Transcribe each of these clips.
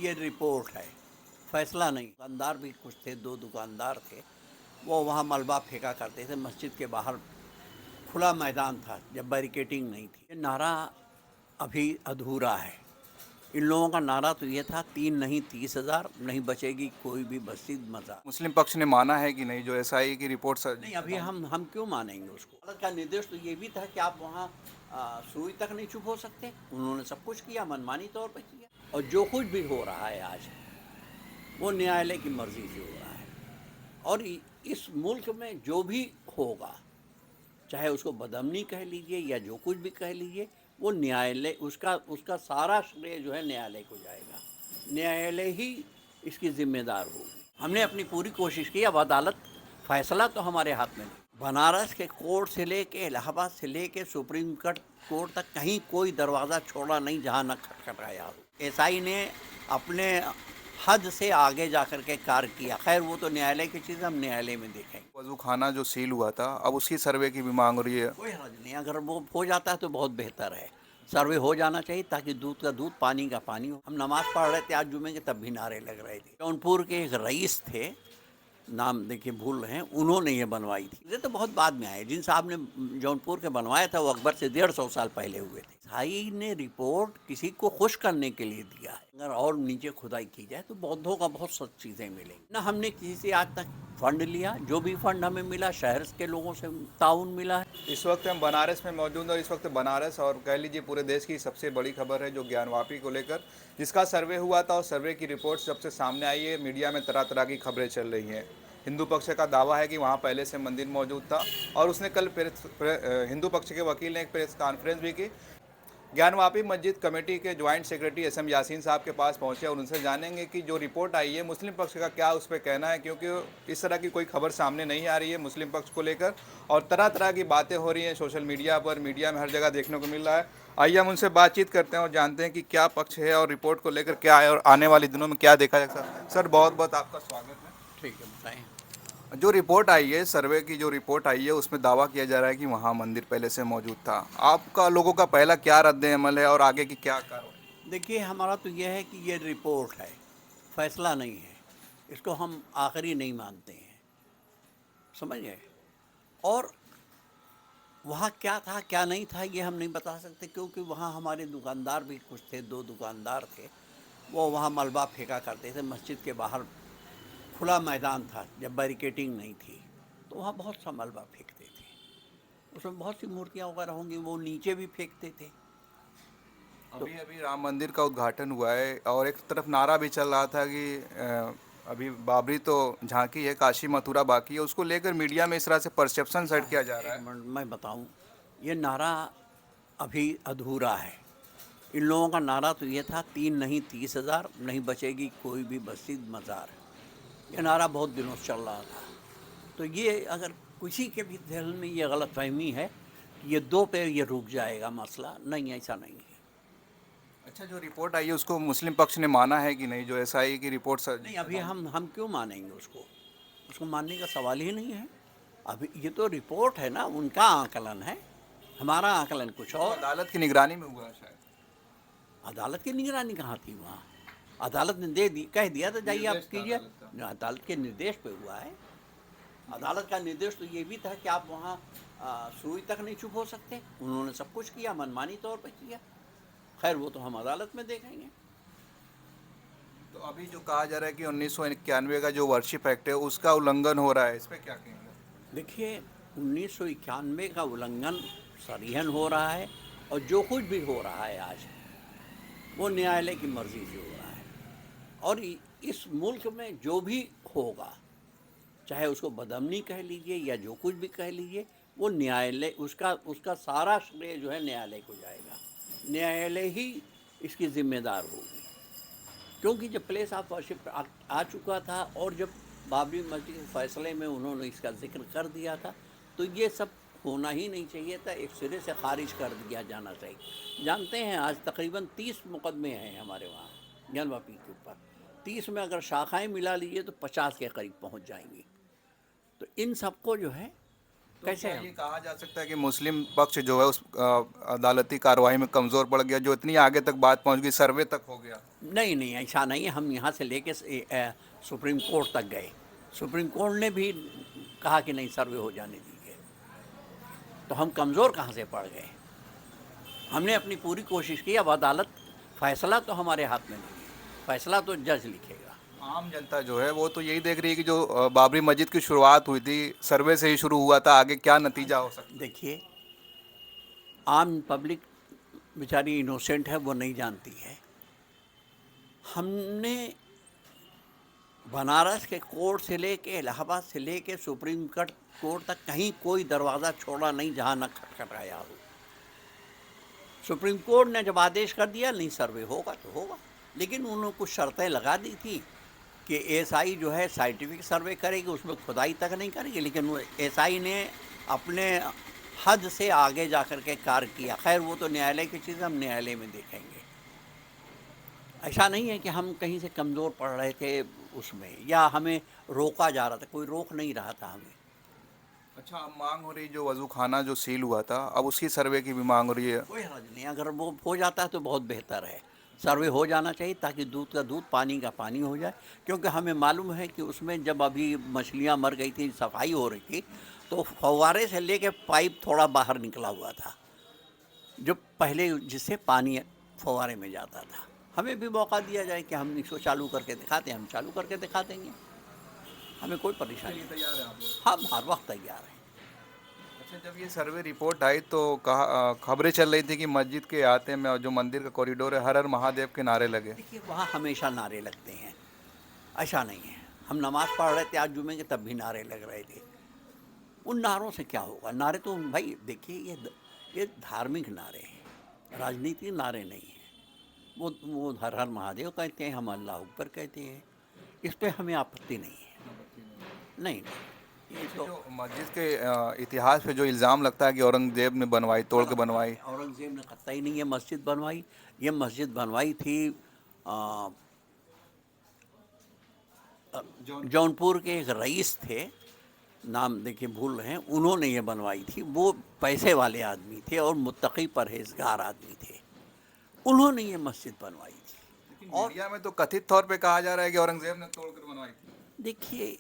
ये रिपोर्ट है, फैसला नहीं। दुकानदार भी कुछ थे, 2 दुकानदार थे, वो वहाँ मलबा फेंका करते थे। मस्जिद के बाहर खुला मैदान था जब बैरिकेटिंग नहीं थी। ये नारा अभी अधूरा है। इन लोगों का नारा तो ये था 3 नहीं 30,000, नहीं बचेगी कोई भी मस्जिद मज़ार। मुस्लिम पक्ष ने माना है कि नहीं, जो एसआई की रिपोर्ट नहीं, अभी हम क्यों मानेंगे उसको। अदालत का निर्देश तो ये भी था कि आप वहाँ सुई तक नहीं चुप हो सकते। उन्होंने सब कुछ किया, मनमानी तौर पर किया। और जो कुछ भी हो रहा है आज, वो न्यायालय की मर्जी से हो रहा है। और इस मुल्क में जो भी होगा, चाहे उसको बदअमनी कह लीजिए या जो कुछ भी कह लीजिए, वो न्यायालय उसका उसका सारा श्रेय जो है न्यायालय को जाएगा। न्यायालय ही इसकी जिम्मेदार होगी। हमने अपनी पूरी कोशिश की। अब अदालत, फैसला तो हमारे हाथ में नहीं। बनारस के कोर्ट से लेके, इलाहाबाद से लेके सुप्रीम कोर्ट तक कहीं कोई दरवाज़ा छोड़ा नहीं जहाँ न खटखटाया हो। एसआई ने अपने हद से आगे जा कर के कार्य किया। खैर, वो तो न्यायालय की चीज़, हम न्यायालय में देखेंगे। वजू खाना जो सील हुआ था, अब उसकी सर्वे की भी मांग हो रही है। कोई हर्ज नहीं, अगर वो हो जाता है तो बहुत बेहतर है। सर्वे हो जाना चाहिए ताकि दूध का दूध, पानी का पानी हो। हम नमाज पढ़ रहे थे आज जुमे के, तब भी नारे लग रहे थे। जौनपुर के एक रईस थे, नाम देखिए भूल रहे हैं, उन्होंने ये बनवाई थी। ये तो बहुत बाद में आए। जिन साहब ने जौनपुर के बनवाया था वो अकबर से 150 साल पहले हुए थे। भाई ने रिपोर्ट किसी को खुश करने के लिए दिया है। अगर और नीचे खुदाई की जाए तो बौद्धों का बहुत सी चीज़ें मिलेंगी ना। हमने किसी से आज तक फंड लिया। जो भी फंड हमें मिला, शहर के लोगों से ताउन मिला है। इस वक्त हम बनारस में मौजूद हैं और इस वक्त बनारस और कह लीजिए पूरे देश की सबसे बड़ी खबर है जो ज्ञानवापी को लेकर, जिसका सर्वे हुआ था और सर्वे की रिपोर्ट जब से सामने आई है, मीडिया में तरह तरह की खबरें चल रही हैं। हिंदू पक्ष का दावा है कि वहाँ पहले से मंदिर मौजूद था और उसने कल हिंदू पक्ष के वकील ने एक प्रेस कॉन्फ्रेंस भी की। ज्ञानवापी मस्जिद कमेटी के joint secretary S M Yasin साहब के पास पहुंचे और उनसे जानेंगे कि जो रिपोर्ट आई है मुस्लिम पक्ष का क्या उस पर कहना है, क्योंकि इस तरह की कोई खबर सामने नहीं आ रही है मुस्लिम पक्ष को लेकर और तरह तरह की बातें हो रही हैं सोशल मीडिया पर, मीडिया में हर जगह देखने को मिल रहा है। आइए हम उनसे बातचीत करते हैं और जानते हैं कि क्या पक्ष है और रिपोर्ट को लेकर क्या है और आने वाले दिनों में क्या देखा जाएगा। सर बहुत बहुत आपका स्वागत है। ठीक है, बताएं। जो रिपोर्ट आई है, सर्वे की जो रिपोर्ट आई है, उसमें दावा किया जा रहा है कि वहाँ मंदिर पहले से मौजूद था। आपका लोगों का पहला क्या रद्द अमल है और आगे की क्या कार्रवाई? देखिए, हमारा तो यह है कि ये रिपोर्ट है, फैसला नहीं है। इसको हम आखिरी नहीं मानते हैं, समझ गए। और वहाँ क्या था क्या नहीं था ये हम नहीं बता सकते, क्योंकि वहाँ हमारे दुकानदार भी कुछ थे, 2 दुकानदार थे, वो वहाँ मलबा फेंका करते थे। मस्जिद के बाहर खुला मैदान था जब बैरिकेटिंग नहीं थी, तो वहाँ बहुत सा मलबा फेंकते थे। उसमें बहुत सी मूर्तियाँ वगैरह होंगी, वो नीचे भी फेंकते थे। तो अभी अभी राम मंदिर का उद्घाटन हुआ है और एक तरफ नारा भी चल रहा था कि अभी बाबरी तो झांकी है, काशी मथुरा बाकी है। उसको लेकर मीडिया में इस तरह से परसेप्शन सेट किया जा रहा एक है। मिनट मैं बताऊं, ये नारा अभी अधूरा है। इन लोगों का नारा तो ये था 3 नहीं 30,000, नहीं बचेगी कोई भी मस्जिद मज़ार। ये नारा बहुत दिनों से चल रहा था। तो ये अगर किसी के भी दिल में ये गलतफहमी है कि ये 2 पे ये रुक जाएगा मसला, नहीं, ऐसा नहीं है। अच्छा, जो रिपोर्ट आई है उसको मुस्लिम पक्ष ने माना है कि नहीं, जो एसआई की रिपोर्ट नहीं, अभी हम क्यों मानेंगे उसको। उसको मानने का सवाल ही नहीं है। अभी ये तो रिपोर्ट है ना, उनका आकलन है, हमारा आकलन कुछ तो और। अदालत की निगरानी में हुआ है शायद। अदालत की निगरानी कहाँ थी वहाँ। अदालत ने दे दी, कह दिया तो जाइए आप निर्देश था कीजिए। अदालत का। अदालत के निर्देश पे हुआ है। अदालत का निर्देश तो ये भी था कि आप वहाँ सुई तक नहीं चुप हो सकते। उन्होंने सब कुछ किया, मनमानी तौर पे किया। खैर, वो तो हम अदालत में देखेंगे। तो अभी जो कहा जा रहा है कि 1991 का जो वर्शिप एक्ट है उसका उल्लंघन हो रहा है, इस पर क्या कहेंगे? देखिए, 1991 का उल्लंघन सरीहन हो रहा है। और जो कुछ भी हो रहा है आज, वो न्यायालय की मर्जी से हो रहा है। और इस मुल्क में जो भी होगा, चाहे उसको बदअमनी कह लीजिए या जो कुछ भी कह लीजिए, वो न्यायालय उसका उसका सारा श्रेय जो है न्यायालय को जाएगा। न्यायालय ही इसकी जिम्मेदार होगी। क्योंकि जब प्लेस ऑफ वर्शिप आ चुका था और जब बाबरी मस्जिद के फैसले में उन्होंने इसका जिक्र कर दिया था, तो ये सब होना ही नहीं चाहिए था, एक सिरे से खारिज कर दिया जाना चाहिए। जानते हैं, आज तकरीबन 30 मुकदमे हैं हमारे वहाँ ज्ञानवापी के ऊपर। 30 में अगर शाखाएं मिला लीजिए तो 50 के करीब पहुँच जाएंगी। तो इन सबको जो है कैसे क्या हम ये कहा जा सकता है कि मुस्लिम पक्ष जो है उस अदालती कार्रवाई में कमज़ोर पड़ गया, जो इतनी आगे तक बात पहुंच गई, सर्वे तक हो गया? नहीं नहीं ऐसा नहीं है। हम यहाँ से लेके सुप्रीम कोर्ट तक गए। सुप्रीम कोर्ट ने भी कहा कि नहीं सर्वे हो जाने दीजिए। तो हम कमज़ोर कहाँ से पड़ गए? हमने अपनी पूरी कोशिश की। अब अदालत फैसला तो हमारे हाथ में नहीं है, फैसला तो जज लिखेगा। आम जनता जो है वो तो यही देख रही है कि जो बाबरी मस्जिद की शुरुआत हुई थी सर्वे से ही शुरू हुआ था, आगे क्या नतीजा हो सकता देखिए, आम पब्लिक बेचारी इनोसेंट है, वो नहीं जानती है। हमने बनारस के कोर्ट से लेके इलाहाबाद से लेके सुप्रीम कोर्ट तक कहीं कोई दरवाज़ा छोड़ा नहीं जहाँ न खटखटाया हो। सुप्रीम कोर्ट ने जब आदेश कर दिया नहीं सर्वे होगा तो होगा, लेकिन उन्होंने कुछ शर्तें लगा दी थी कि एएसआई जो है साइंटिफिक सर्वे करेगी, उसमें खुदाई तक नहीं करेगी, लेकिन वो एएसआई ने अपने हद से आगे जा कर के कार्य किया। खैर वो तो न्यायालय की चीज़, हम न्यायालय में देखेंगे। ऐसा नहीं है कि हम कहीं से कमज़ोर पड़ रहे थे उसमें, या हमें रोका जा रहा था, कोई रोक नहीं रहा था हमें। अच्छा, अब मांग हो रही जो वजू खाना जो सील हुआ था अब उसकी सर्वे की भी मांग हो रही है? कोई हर्ज नहीं, अगर वो हो जाता है तो बहुत बेहतर है। सर्वे हो जाना चाहिए ताकि दूध का दूध पानी का पानी हो जाए, क्योंकि हमें मालूम है कि उसमें जब अभी मछलियाँ मर गई थी, सफाई हो रही थी, तो फव्वारे से लेके पाइप थोड़ा बाहर निकला हुआ था, जो पहले जिससे पानी फव्वारे में जाता था। हमें भी मौका दिया जाए कि हम इसको चालू करके दिखाते हैं, हम चालू करके दिखा देंगे, हमें कोई परेशानी नहीं। तैयार है आप लोग? हम हर वक्त तैयार हैं। अच्छा, जब ये सर्वे रिपोर्ट आई तो कहा खबरें चल रही थी कि मस्जिद के आते में जो मंदिर का कॉरिडोर है हर हर महादेव के नारे लगे। देखिए, वहाँ हमेशा नारे लगते हैं, ऐसा नहीं है। हम नमाज़ पढ़ रहे थे आज जुमे के, तब भी नारे लग रहे थे। उन नारों से क्या होगा? नारे तो भाई देखिए, ये धार्मिक नारे हैं, राजनीतिक नारे नहीं हैं। वो हर हर महादेव कहते हैं, हम अल्लाह अकबर कहते हैं, इस पे हमें आपत्ति नहीं है। नहीं नहीं, ये तो जो मस्जिद के इतिहास पे जो इल्ज़ाम लगता है कि औरंगजेब ने बनवाई, तोड़ के बनवाई। औरंगजेब ने कतई नहीं ये मस्जिद बनवाई। ये मस्जिद बनवाई थी आ, जौनपुर के एक रईस थे, नाम देखिए भूल रहे हैं, उन्होंने ये बनवाई थी। वो पैसे वाले आदमी थे और मुत्तकी परहेजगार आदमी थे, उन्होंने ये मस्जिद बनवाई थी। लेकिन और मीडिया में तो कथित तौर पे कहा जा रहा है कि औरंगजेब ने तोड़ कर बनवाई थी। देखिए,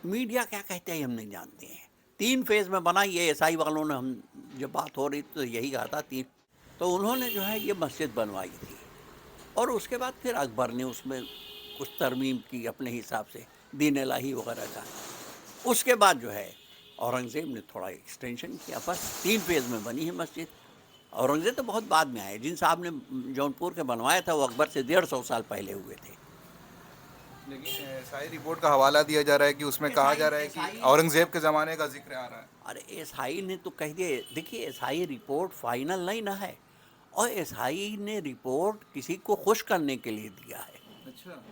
मीडिया क्या कहते हैं हम नहीं जानते हैं। 3 फेज़ में बना ये एसआई वालों ने, हम जब बात हो रही थी तो यही कहा था 3। तो उन्होंने जो है ये मस्जिद बनवाई थी, और उसके बाद फिर अकबर ने उसमें कुछ तरमीम की अपने हिसाब से, दीन इलाही वगैरह का। उसके बाद जो है औरंगज़ेब ने थोड़ा एक्सटेंशन किया, बस 3 फेज़ में बनी है मस्जिद। औरंगज़ेब तो बहुत बाद में आए। जिन साहब ने जौनपुर के बनवाया था वो अकबर से 150 साल पहले हुए थे। लेकिन एसआई रिपोर्ट का हवाला दिया जा रहा है कि उसमें कहा जा रहा है कि औरंगजेब के ज़माने का जिक्र आ रहा है। अरे एसआई ने तो कह दिया। देखिए, एसआई रिपोर्ट फाइनल नहीं ना है, और एसआई ने रिपोर्ट किसी को खुश करने के लिए दिया है। अच्छा,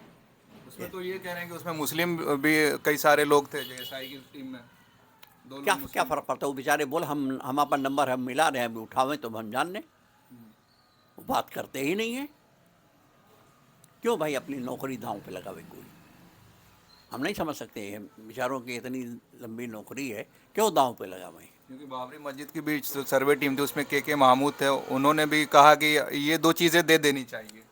उसमें तो ये कह रहे हैं कि उसमें मुस्लिम भी कई सारे लोग थे जो एसआई की टीम में। दो लोग क्या मुस्लिम फ़र्क पड़ता है? वो बेचारे बोल हम अपना नंबर हम मिला रहे हैं, अभी उठावें तो हम जान लें। वो बात करते ही नहीं है। क्यों भाई अपनी नौकरी दांव पे लगावे कोई? हम नहीं समझ सकते हैं, बेचारों की इतनी लंबी नौकरी है, क्यों दांव पे लगावें? क्योंकि बाबरी मस्जिद की भी जो सर्वे टीम थी उसमें के महमूद थे, उन्होंने भी कहा कि ये दो चीज़ें दे देनी चाहिए,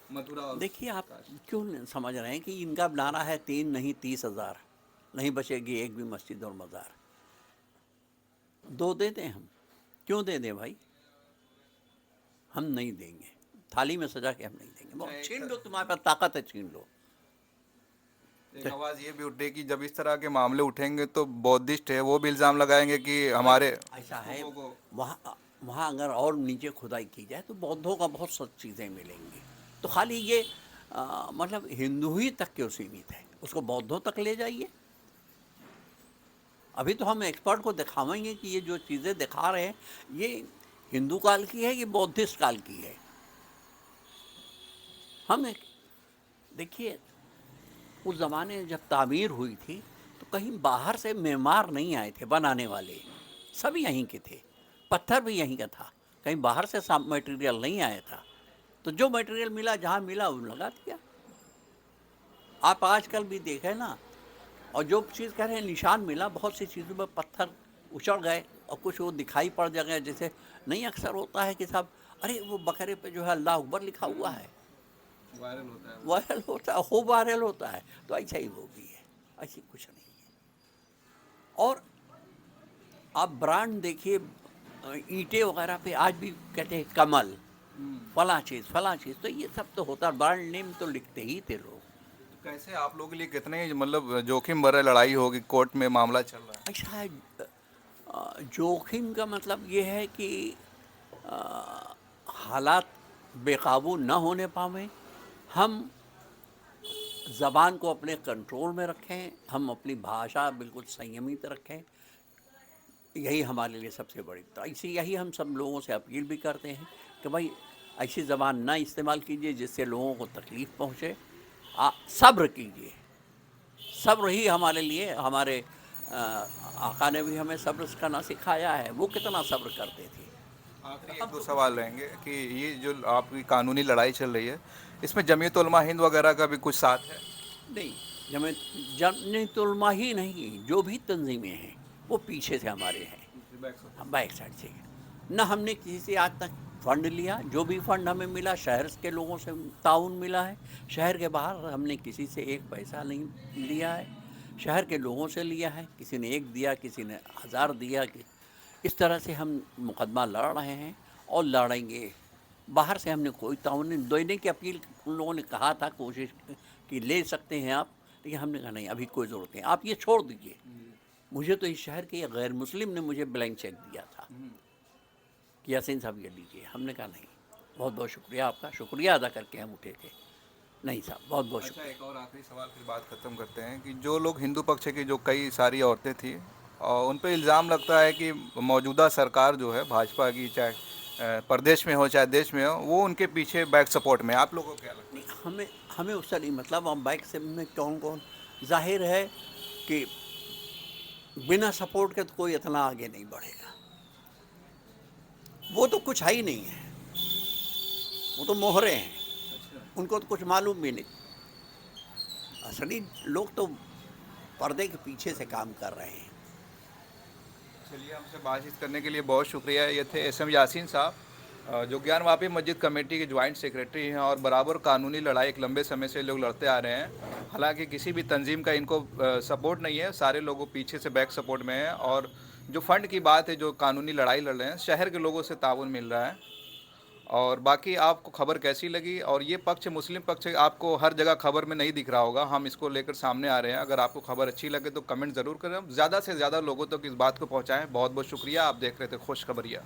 मथुरा और देखिए, आप काशी। क्यों नहीं समझ रहे हैं कि इनका नारा है 3 नहीं 30,000, नहीं बचेगी एक भी मस्जिद और मज़ार। 2 दे दें हम, क्यों दे दें भाई? हम नहीं देंगे, थाली में सजा के हम नहीं देंगे। बहुत छीन लो, तुम्हारे पास ताकत है, छीन लो। एक आवाज़ ये भी उठ रही कि जब इस तरह के मामले उठेंगे तो बौद्धिस्ट है वो भी इल्ज़ाम लगाएंगे कि हमारे ऐसा है, लोगों को। वहाँ वहाँ अगर और नीचे खुदाई की जाए तो बौद्धों का बहुत सी चीज़ें मिलेंगी। तो खाली ये मतलब हिंदू ही तक क्यों सीमित है? उसको बौद्धों तक ले जाइए। अभी तो हम एक्सपर्ट को दिखावेंगे कि ये जो चीज़ें दिखा रहे हैं ये हिंदू काल की है, ये बौद्धिस्ट काल की है। हम देखिए, उस ज़माने में जब तामीर हुई थी तो कहीं बाहर से मेमार नहीं आए थे बनाने वाले, सब यहीं के थे। पत्थर भी यहीं का था, कहीं बाहर से मटेरियल नहीं आया था। तो जो मटेरियल मिला, जहाँ मिला वो लगा दिया। आप आजकल भी देखें ना, और जो चीज़ कह रहे हैं निशान मिला, बहुत सी चीज़ों में पत्थर उछड़ गए और कुछ वो दिखाई पड़ गए, जैसे नहीं अक्सर होता है कि साहब अरे वो बकरे पे जो है अल्लाह अकबर लिखा हुआ है, वायरल होता है। वायरल होता है, हो वायरल होता है, तो ऐसा ही वो भी है, ऐसी कुछ नहीं है। और आप ब्रांड देखिए, ईंटें वगैरह पे आज भी कहते हैं कमल, फला चीज़, तो ये सब तो होता है, ब्रांड नेम तो लिखते ही थे लोग। कैसे आप लोगों के लिए कितने मतलब जोखिम भरा लड़ाई होगी, कोर्ट में मामला चल रहा है? अच्छा है, जोखिम का मतलब ये है कि हालात बेकाबू न होने पावें, हम ज़बान को अपने कंट्रोल में रखें, हम अपनी भाषा बिल्कुल संयमित रखें, यही हमारे लिए सबसे बड़ी, तो ऐसे यही हम सब लोगों से अपील भी करते हैं कि भाई ऐसी ज़बान ना इस्तेमाल कीजिए जिससे लोगों को तकलीफ़ पहुँचे। सब्र कीजिए, सब्र ही हमारे लिए, हमारे आका ने भी हमें सब्र करना सिखाया है, वो कितना सब्र करते थे। आखिरी एक दो सवाल रहेंगे कि ये जो आपकी कानूनी लड़ाई चल रही है, इसमें जमीयत उलमा हिंद वगैरह का भी कुछ साथ है? नहीं, जमीयत उलमा ही नहीं, जो भी तंजीमें हैं वो पीछे से हमारे हैं, हम बैक साइड से। न हमने किसी से आज तक फ़ंड लिया, जो भी फ़ंड हमें मिला शहर के लोगों से ताउन मिला है, शहर के बाहर हमने किसी से एक पैसा नहीं लिया है, शहर के लोगों से लिया है, किसी ने 1 दिया, किसी ने 1000 दिया, कि इस तरह से हम मुकदमा लड़ रहे हैं और लड़ेंगे। बाहर से हमने कोई ताउन नहीं देने की अपील, उन लोगों ने कहा था, कोशिश कि ले सकते हैं आप, लेकिन हमने कहा नहीं, अभी कोई ज़रूरत नहीं, आप ये छोड़ दीजिए। मुझे तो इस शहर के गैर मुस्लिम ने मुझे ब्लैंक चेक दिया था कि यासीन साहब ये लीजिए, हमने कहा नहीं, बहुत बहुत शुक्रिया आपका, शुक्रिया अदा करके हम उठे थे। नहीं साहब, बहुत बहुत अच्छा, शुक्रिया। एक और आखिरी सवाल फिर बात ख़त्म करते हैं कि जो लोग हिंदू पक्ष की जो कई सारी औरतें थी और उन पे इल्ज़ाम लगता है कि मौजूदा सरकार जो है भाजपा की, चाहे प्रदेश में हो चाहे देश में हो, वो उनके पीछे बैक सपोर्ट में, आप लोगों को क्या लगता नहीं, हमें हमें उससे नहीं मतलब, हम बाइक से में कौन कौन, जाहिर है कि बिना सपोर्ट के तो कोई इतना आगे नहीं बढ़ेगा, वो तो कुछ है ही नहीं है, वो तो मोहरे हैं, उनको तो कुछ मालूम भी नहीं, असली लोग तो पर्दे के पीछे से काम कर रहे हैं। चलिए, हमसे बातचीत करने के लिए बहुत शुक्रिया। ये थे एसएम यासीन साहब, जो ज्ञानवापी मस्जिद कमेटी के ज्वाइंट सेक्रेटरी हैं और बराबर कानूनी लड़ाई एक लंबे समय से लोग लड़ते आ रहे हैं। हालांकि किसी भी तंजीम का इनको सपोर्ट नहीं है, सारे लोगों पीछे से बैक सपोर्ट में हैं और जो फंड की बात है, जो कानूनी लड़ाई लड़ रहे हैं, शहर के लोगों से ताउन मिल रहा है। और बाकी आपको खबर कैसी लगी, और ये पक्ष मुस्लिम पक्ष आपको हर जगह खबर में नहीं दिख रहा होगा, हम इसको लेकर सामने आ रहे हैं। अगर आपको खबर अच्छी लगे तो कमेंट ज़रूर करें, ज़्यादा से ज़्यादा लोगों तक इस बात को पहुँचाएँ। बहुत बहुत शुक्रिया। आप देख रहे थे खुश खबरिया।